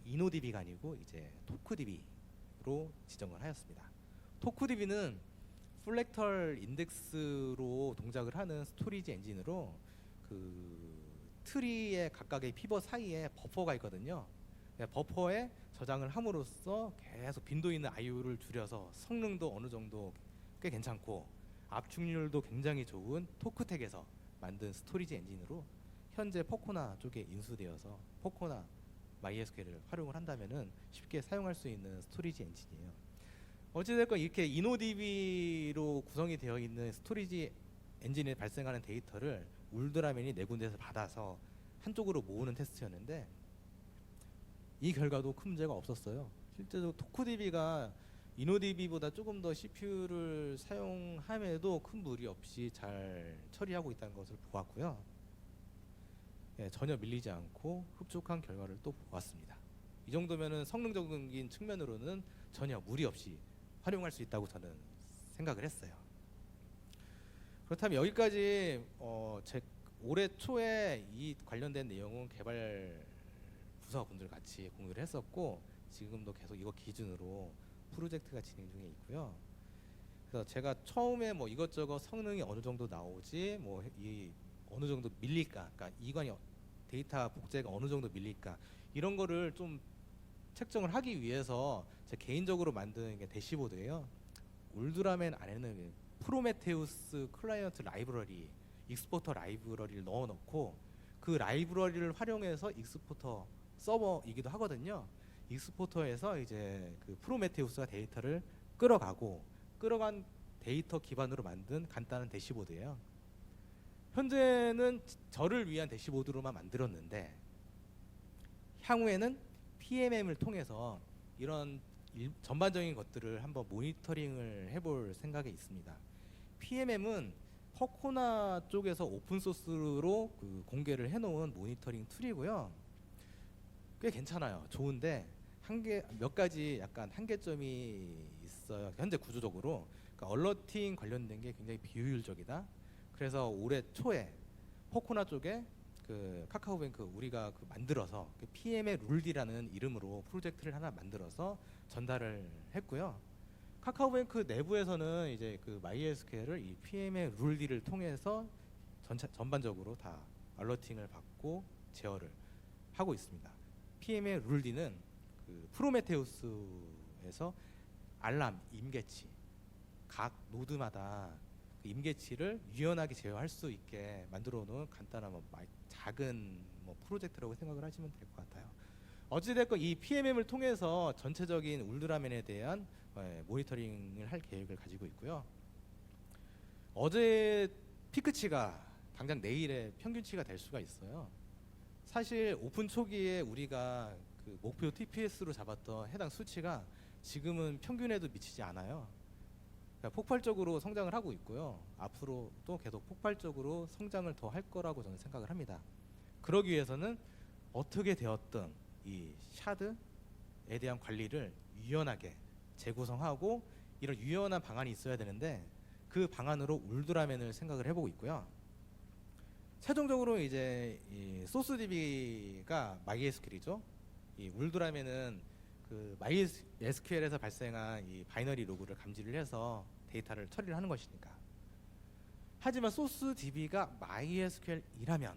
이노DB가 아니고 이제 토크DB로 지정을 하였습니다. 토크DB는 플렉털 인덱스로 동작을 하는 스토리지 엔진으로 그 트리의 각각의 피벗 사이에 버퍼가 있거든요. 버퍼에 저장을 함으로써 계속 빈도 있는 IO를 줄여서 성능도 어느 정도 꽤 괜찮고 압축률도 굉장히 좋은 토크텍에서 만든 스토리지 엔진으로 현재 포코나 쪽에 인수되어서 포코나 MySQL을 활용을 한다면은 쉽게 사용할 수 있는 스토리지 엔진이에요. 어찌됐건 이렇게 이노DB로 구성이 되어 있는 스토리지 엔진에 발생하는 데이터를 울드라맨이 4군데에서 받아서 한쪽으로 모으는 테스트였는데, 이 결과도 큰 문제가 없었어요. 실제로 토쿠DB가 이노DB보다 조금 더 CPU를 사용함에도 큰 무리 없이 잘 처리하고 있다는 것을 보았고요. 예, 전혀 밀리지 않고 흡족한 결과를 또 보았습니다. 이 정도면은 성능적인 측면으로는 전혀 무리 없이 활용할 수 있다고 저는 생각을 했어요. 그렇다면 여기까지 제 올해 초에 이 관련된 내용은 개발 부서분들 같이 공유를 했었고, 지금도 계속 이거 기준으로 프로젝트가 진행 중에 있고요. 그래서 제가 처음에 뭐 이것저것 성능이 어느 정도 나오지, 뭐 이 어느 정도 밀릴까, 그러니까 이관이 데이터 복제가 어느 정도 밀릴까, 이런 거를 좀 책정을 하기 위해서 제 개인적으로 만든 게 대시보드예요. 울드라맨 안에는 프로메테우스 클라이언트 라이브러리, 익스포터 라이브러리를 넣어놓고 그 라이브러리를 활용해서 익스포터 서버이기도 하거든요. 익스포터에서 이제 그 프로메테우스가 데이터를 끌어간 데이터 기반으로 만든 간단한 대시보드예요. 현재는 저를 위한 대시보드로만 만들었는데, 향후에는 PMM을 통해서 이런 전반적인 것들을 한번 모니터링을 해볼 생각이 있습니다. PMM은 퍼코나 쪽에서 오픈소스로 그 공개를 해놓은 모니터링 툴이고요. 꽤 괜찮아요. 좋은데 몇 가지 약간 한계점이 있어요. 현재 구조적으로. 그러니까 얼러팅 관련된 게 굉장히 비효율적이다. 그래서 올해 초에 퍼코나 쪽에 그 카카오뱅크 우리가 그 만들어서 그 PM의 룰디라는 이름으로 프로젝트를 하나 만들어서 전달을 했고요. 카카오뱅크 내부에서는 이제 그 MySQL을 이 PM의 룰디를 통해서 전반적으로 다 얼러팅을 받고 제어를 하고 있습니다. PM의 룰디는 그 프로메테우스에서 알람, 임계치, 각 노드마다 그 임계치를 유연하게 제어할 수 있게 만들어 놓은 간단한 작은 프로젝트라고 생각을 하시면 될 것 같아요. 어찌됐건 이 PMM을 통해서 전체적인 울드라맨에 대한 모니터링을 할 계획을 가지고 있고요. 어제 피크치가 당장 내일의 평균치가 될 수가 있어요. 사실 오픈 초기에 우리가 그 목표 TPS로 잡았던 해당 수치가 지금은 평균에도 미치지 않아요. 그러니까 폭발적으로 성장을 하고 있고요. 앞으로도 계속 폭발적으로 성장을 더 할 거라고 저는 생각을 합니다. 그러기 위해서는 어떻게 되었든 이 샤드에 대한 관리를 유연하게 재구성하고 이런 유연한 방안이 있어야 되는데, 그 방안으로 울드라맨을 생각을 해보고 있고요. 최종적으로 이제 이 소스DB가 MySQL이죠. 이 울드라맨은 그 MySQL에서 발생한 이 바이너리 로그를 감지를 해서 데이터를 처리를 하는 것이니까. 하지만 소스DB가 MySQL이라면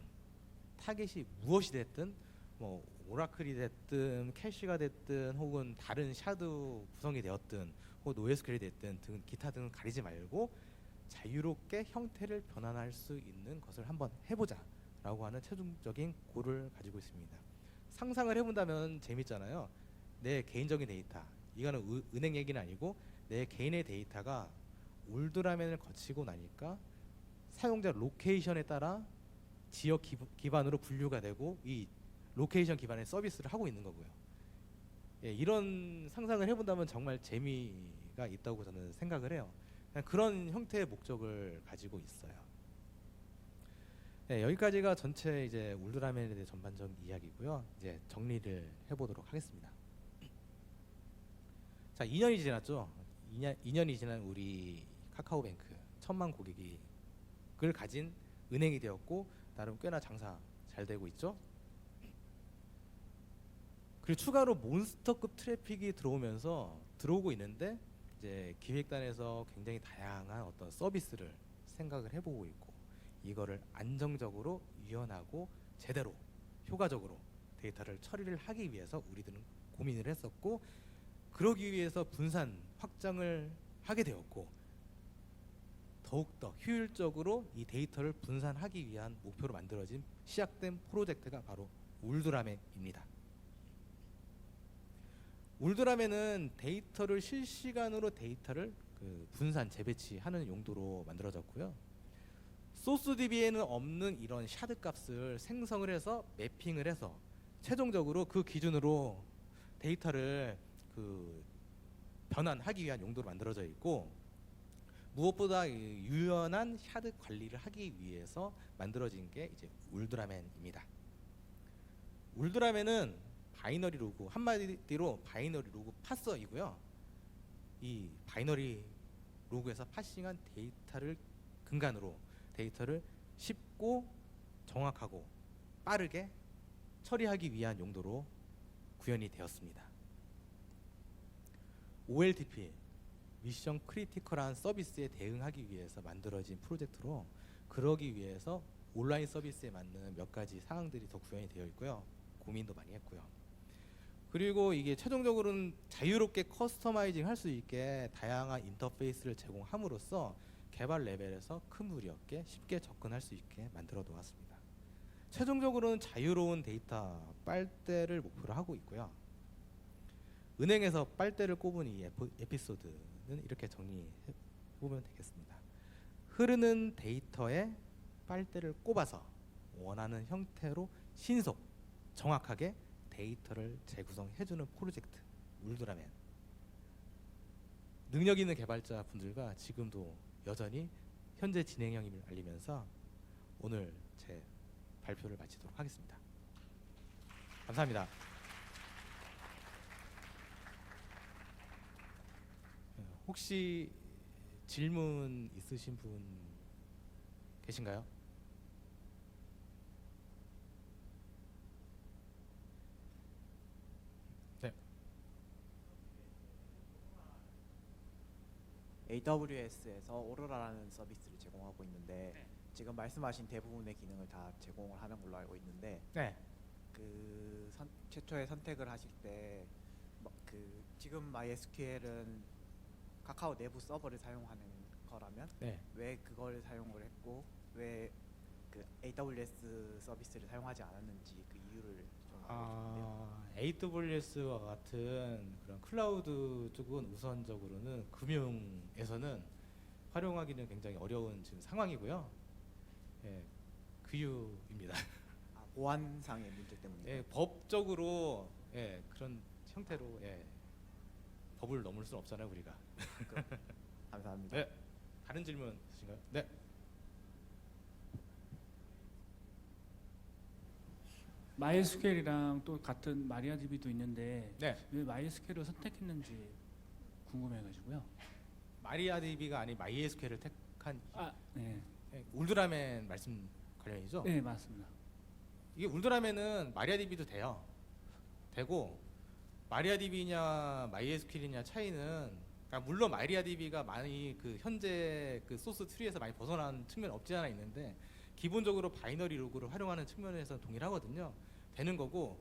타겟이 무엇이 됐든, 뭐 오라클이 됐든 캐시가 됐든 혹은 다른 샤드 구성이 되었든 혹은 NoSQL이 됐든 등 기타 등은 가리지 말고 자유롭게 형태를 변환할 수 있는 것을 한번 해보자 라고 하는 최종적인 골을 가지고 있습니다. 상상을 해본다면 재밌잖아요. 내 개인적인 데이터, 이거는 은행 얘기는 아니고 내 개인의 데이터가 울드라맨을 거치고 나니까 사용자 로케이션에 따라 지역 기반으로 분류가 되고 이 로케이션 기반의 서비스를 하고 있는 거고요. 예, 이런 상상을 해본다면 정말 재미가 있다고 저는 생각을 해요. 그런 형태의 목적을 가지고 있어요. 네, 여기까지가 전체 이제 울드라맨에 대해 전반적인 이야기고요. 이제 정리를 해보도록 하겠습니다. 자, 2년이 지났죠. 2년이 지난 우리 카카오뱅크 1000만 고객을 가진 은행이 되었고 나름 꽤나 장사 잘 되고 있죠. 그리고 추가로 몬스터급 트래픽이 들어오고 있는데, 이제 기획단에서 굉장히 다양한 어떤 서비스를 생각을 해보고 있고, 이거를 안정적으로 유연하고 제대로 효과적으로 데이터를 처리를 하기 위해서 우리들은 고민을 했었고, 그러기 위해서 분산 확장을 하게 되었고, 더욱더 효율적으로 이 데이터를 분산하기 위한 목표로 만들어진 시작된 프로젝트가 바로 울드라맨입니다. 울드라맨은 데이터를 실시간으로 데이터를 그 분산 재배치하는 용도로 만들어졌고요. 소스DB에는 없는 이런 샤드 값을 생성을 해서 매핑을 해서 최종적으로 그 기준으로 데이터를 그 변환하기 위한 용도로 만들어져 있고, 무엇보다 이 유연한 샤드 관리를 하기 위해서 만들어진 게 이제 울드라맨입니다. 울드라맨은 바이너리 로그, 한마디로 바이너리 로그 파서이고요. 이 바이너리 로그에서 파싱한 데이터를 근간으로 데이터를 쉽고 정확하고 빠르게 처리하기 위한 용도로 구현이 되었습니다. OLTP, 미션 크리티컬한 서비스에 대응하기 위해서 만들어진 프로젝트로, 그러기 위해서 온라인 서비스에 맞는 몇 가지 사항들이 더 구현이 되어 있고요. 고민도 많이 했고요. 그리고 이게 최종적으로는 자유롭게 커스터마이징 할 수 있게 다양한 인터페이스를 제공함으로써 개발 레벨에서 큰 무리 없게 쉽게 접근할 수 있게 만들어 놓았습니다. 최종적으로는 자유로운 데이터 빨대를 목표로 하고 있고요. 은행에서 빨대를 꼽은 이 에피소드는 이렇게 정리해 보면 되겠습니다. 흐르는 데이터에 빨대를 꼽아서 원하는 형태로 신속, 정확하게 데이터를 재구성해주는 프로젝트 울드라맨. 능력 있는 개발자 분들과 지금도 여전히 현재 진행형임을 알리면서 오늘 제 발표를 마치도록 하겠습니다. 감사합니다. 혹시 질문 있으신 분 계신가요? 네. AWS에서 오로라라는 서비스를 제공하고 있는데 네. 지금 말씀하신 대부분의 기능을 다 제공을 하는 걸로 알고 있는데 네. 그 최초에 선택을 하실 때 지금 MySQL은 카카오 내부 서버를 사용하는 거라면 네. 왜 그걸 사용을 했고 왜 그 AWS 서비스를 사용하지 않았는지 그 이유를 좀 알고 싶은데요. AWS와 같은 그런 클라우드 쪽은 우선적으로는 금융에서는 활용하기는 굉장히 어려운 지금 상황이고요. 예, 그 이유입니다. 보안상의 문제 때문에. 예, 법적으로 예, 그런 형태로 예, 법을 넘을 수는 없잖아요, 우리가. 감사합니다. 네. 다른 질문 있으신가요? 네. MySQL이랑 또 같은 마리아DB도 있는데 네. 왜 MySQL을 선택했는지 궁금해가지고요. 마리아DB가 아닌 MySQL을 택한 네. 예, 울드라맨 말씀 관련이죠? 네, 맞습니다. 이게 울드라맨은 마리아DB도 돼요. 되고 마리아DB냐 MySQL이냐 차이는, 그러니까 물론 마리아DB가 많이 그 현재 그 소스 트리에서 많이 벗어난 측면 없지 않아 있는데 기본적으로 바이너리 로그를 활용하는 측면에서 동일하거든요. 되는 거고,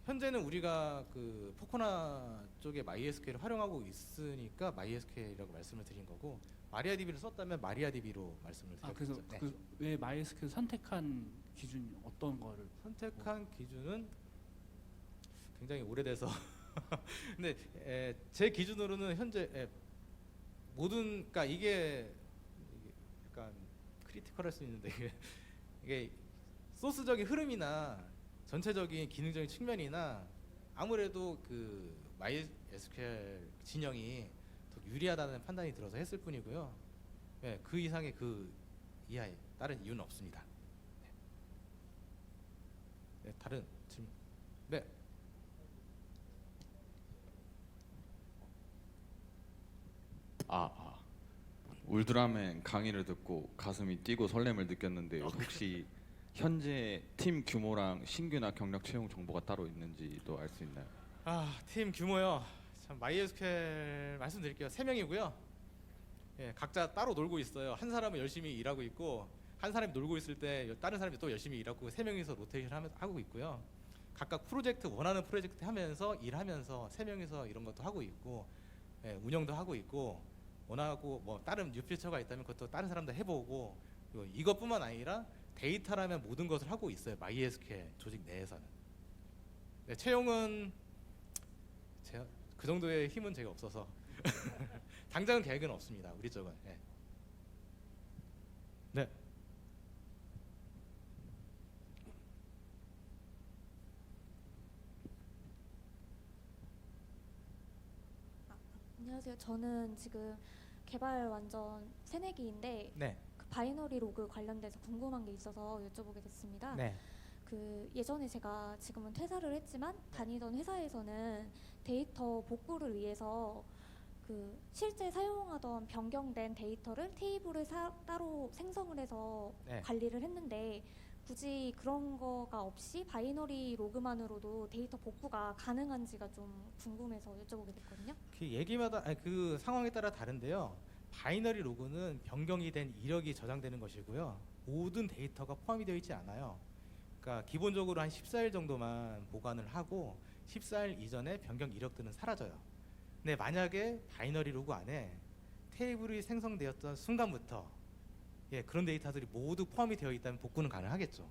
현재는 우리가 그 포코나 쪽에 MySQL을 활용하고 있으니까 MySQL이라고 말씀을 드린 거고, 마리아DB를 썼다면 마리아DB로 말씀을 그래서 드렸죠. 네. 왜 MySQL 선택한 기준이 어떤 거를? 선택한 기준은 굉장히 오래돼서 근데 제 기준으로는 현재 모든, 그러니까 이게 약간 크리티컬할 수 있는데 이게 소스적인 흐름이나 전체적인 기능적인 측면이나 아무래도 그 MySQL 진영이 더 유리하다는 판단이 들어서 했을 뿐이고요. 예, 그 이상의 그 이하의 다른 이유는 없습니다. 네. 네, 다른 질문. 네. 울드라맨 강의를 듣고 가슴이 뛰고 설렘을 느꼈는데요. 혹시 현재 팀 규모랑 신규나 경력 채용 정보가 따로 있는지도 알 수 있나요? 팀 규모요. 참 MySQL 말씀드릴게요. 3명이고요. 예, 각자 따로 놀고 있어요. 한 사람은 열심히 일하고 있고, 한 사람이 놀고 있을 때 다른 사람이 또 열심히 일하고, 3명이서 로테이션 하고 있고요. 각각 프로젝트, 원하는 프로젝트 하면서 일하면서 3명이서 이런 것도 하고 있고, 예, 운영도 하고 있고, 원하고 뭐 다른 뉴 피처가 있다면 그것도 다른 사람도 해보고, 그리고 이것뿐만 아니라 데이터라면 모든 것을 하고 있어요. MySQL 조직 내에서는. 네, 채용은 제가 그 정도의 힘은 제가 없어서 당장은 계획은 없습니다. 우리 쪽은. 네. 네. 안녕하세요. 저는 지금 개발 완전 새내기인데 네. 그 바이너리 로그 관련돼서 궁금한 게 있어서 여쭤보게 됐습니다. 네. 그 예전에 제가 지금은 퇴사를 했지만 다니던 회사에서는 데이터 복구를 위해서 그 실제 사용하던 변경된 데이터를 테이블을 따로 생성을 해서 네. 관리를 했는데 굳이 그런 거가 없이 바이너리 로그만으로도 데이터 복구가 가능한지가 좀 궁금해서 여쭤보게 됐거든요. 그 얘기마다 아니, 그 상황에 따라 다른데요. 바이너리 로그는 변경이 된 이력이 저장되는 것이고요. 모든 데이터가 포함이 되어 있지 않아요. 그러니까 기본적으로 한 14일 정도만 보관을 하고 14일 이전에 변경 이력들은 사라져요. 근데 만약에 바이너리 로그 안에 테이블이 생성되었던 순간부터 그런 데이터들이 모두 포함이 되어 있다면 복구는 가능하겠죠.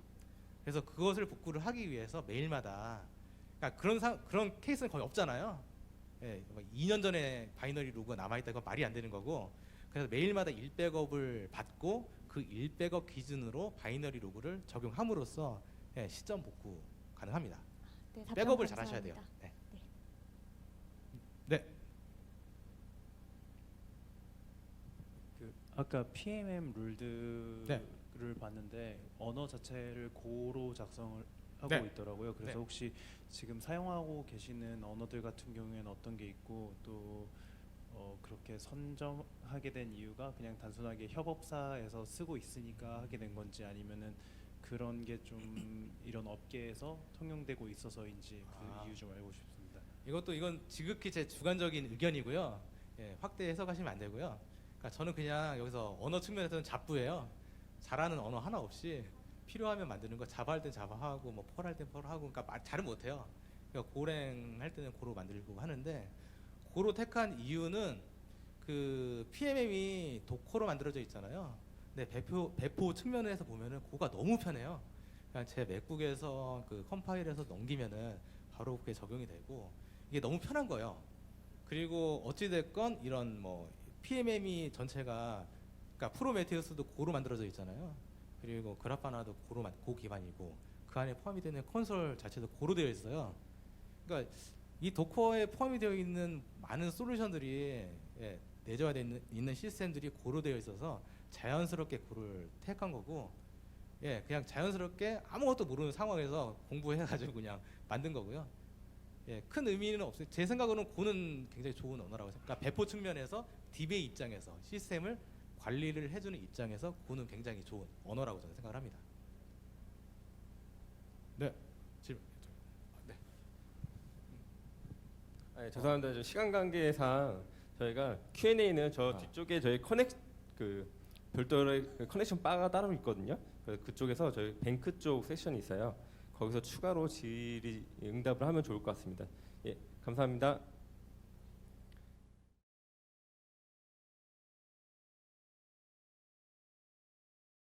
그래서 그것을 복구를 하기 위해서 매일마다 그러니까 그런 케이스는 거의 없잖아요. 2년 전에 바이너리 로그가 남아있다고 말이 안 되는 거고, 그래서 매일마다 1백업을 받고 그 1백업 기준으로 바이너리 로그를 적용함으로써 시점 복구 가능합니다. 네, 답변 백업을 잘 하셔야 돼요. 감사합니다. 네. 네. 네. 그 아까 PMM 룰들을 네. 봤는데 언어 자체를 고로 작성을 하고 네. 있더라고요. 그래서 네. 혹시 지금 사용하고 계시는 언어들 같은 경우에는 어떤 게 있고 또 그렇게 선정하게 된 이유가 그냥 단순하게 협업사에서 쓰고 있으니까 하게 된 건지 아니면은 그런 게 좀 이런 업계에서 통용되고 있어서인지 그 이유 좀 알고 싶습니다. 이건 지극히 제 주관적인 의견이고요. 확대 해석하시면 안 되고요. 그러니까 저는 그냥 여기서 언어 측면에서는 잡부예요. 잘하는 언어 하나 없이 필요하면 만드는 거, 자바 할 땐 자바 하고 뭐 펄 할 땐 펄 하고, 그러니까 잘은 못해요. 그러니까 고랭 할 때는 고로 만들고 하는데, 고로 택한 이유는 그 PMM이 도커로 만들어져 있잖아요. 근데 배포 측면에서 보면은 고가 너무 편해요. 그냥 제 맥북에서 그 컴파일해서 넘기면은 바로 그게 적용이 되고 이게 너무 편한 거예요. 그리고 어찌 됐건 이런 뭐 PMM이 전체가 그러니까 프로메테우스도 고로 만들어져 있잖아요. 그리고 그라파나도 고 기반이고 그 안에 포함이 되는 콘솔 자체도 고로 되어 있어요. 그러니까 이 도커에 포함이 되어 있는 많은 솔루션들이 내재화되어 있는 시스템들이 고로 되어 있어서 자연스럽게 고를 택한 거고, 그냥 자연스럽게 아무것도 모르는 상황에서 공부해가지고 그냥 만든 거고요. 큰 의미는 없어요. 제 생각으로는 고는 굉장히 좋은 언어라고 생각해요. 그러니까 배포 측면에서 DBA 입장에서 시스템을 관리를 해주는 입장에서 고는 굉장히 좋은 언어라고 저는 생각을 합니다. 네, 질문. 네. 죄송합니다. 저 시간 관계상 저희가 Q&A는 저 뒤쪽에 저희 별도의 커넥션 바가 따로 있거든요. 그래서 그쪽에서 저희 뱅크 쪽 세션이 있어요. 거기서 추가로 질의 응답을 하면 좋을 것 같습니다. 예, 감사합니다.